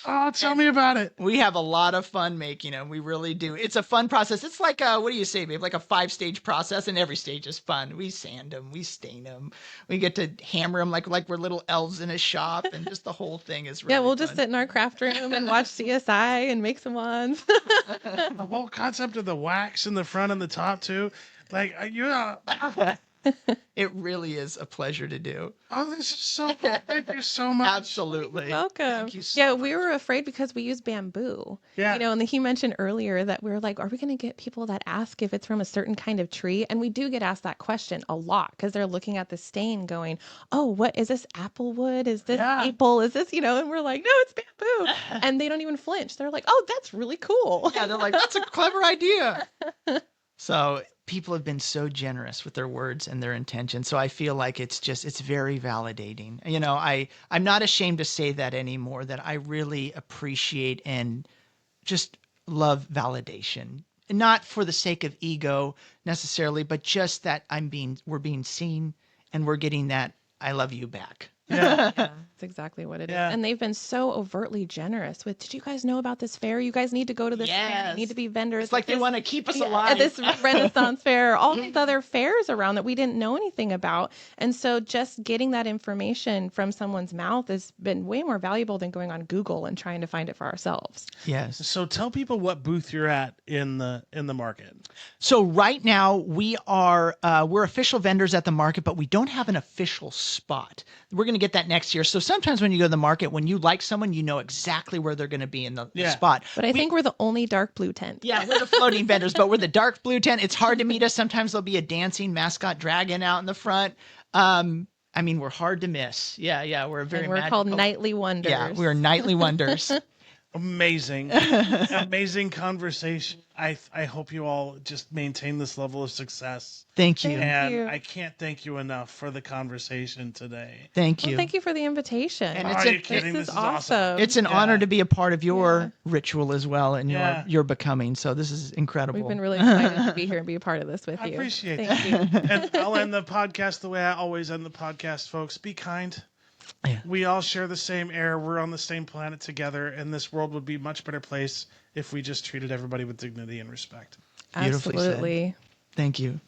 Oh, tell me about it. We have a lot of fun making them. We really do. It's a fun process. It's like what do you say, babe? Like a 5-stage process, and every stage is fun. We sand them, we stain them, we get to hammer them like we're little elves in a shop, and just the whole thing is really Yeah, we'll fun. just sit in our craft room and watch CSI and make some wands. The whole concept of the wax in the front and the top too. Like It really is a pleasure to do. oh, this is so cool. Thank you so much. Absolutely. Welcome. Thank you so Yeah, much. we were afraid because we use bamboo. Yeah. And he mentioned earlier that we were like, are we going to get people that ask if it's from a certain kind of tree? And we do get asked that question a lot because they're looking at the stain going, oh, what is this, apple wood? Is this maple? Is this, and we're like, no, it's bamboo. And they don't even flinch. They're like, oh, that's really cool. Yeah, they're like, that's a clever idea. So people have been so generous with their words and their intentions. So I feel like it's very validating. I'm not ashamed to say that anymore, that I really appreciate and just love validation. Not for the sake of ego necessarily, but just that we're being seen and we're getting that I love you back. Yeah. That's exactly what it is. Yeah. And they've been so overtly generous with, did you guys know about this fair? You guys need to go to this fair. Yes. You need to be vendors. It's like at they this- want to keep us Yeah, alive. at this Renaissance fair, all these other fairs around that we didn't know anything about. And so just getting that information from someone's mouth has been way more valuable than going on Google and trying to find it for ourselves. Yes. So tell people what booth you're at in the market. So right now we're official vendors at the market, but we don't have an official spot. We're going to get that next year. So sometimes when you go to the market, when you like someone, you know exactly where they're going to be in the spot. But I think we're the only dark blue tent. Yeah, we're the floating vendors, but we're the dark blue tent. It's hard to meet us. Sometimes there'll be a dancing mascot dragon out in the front. We're hard to miss. Yeah, we're very And we're magical. called Nightly Wonders. Yeah, we're nightly wonders. Amazing. Amazing conversation. I hope you all just maintain this level of success. Thank you. Thank you. And I can't thank you enough for the conversation today. Thank Well, you. thank you for the invitation. And Are you kidding? This This is awesome. It's an Yeah. honor to be a part of your ritual as well and Yeah. your becoming. So this is incredible. We've been really excited to be here and be a part of this with I you. appreciate Thank you. And I'll end the podcast the way I always end the podcast, folks. Be kind. Yeah. We all share the same air. We're on the same planet together, and this world would be a much better place if we just treated everybody with dignity and respect. Beautifully said. Absolutely. Thank you.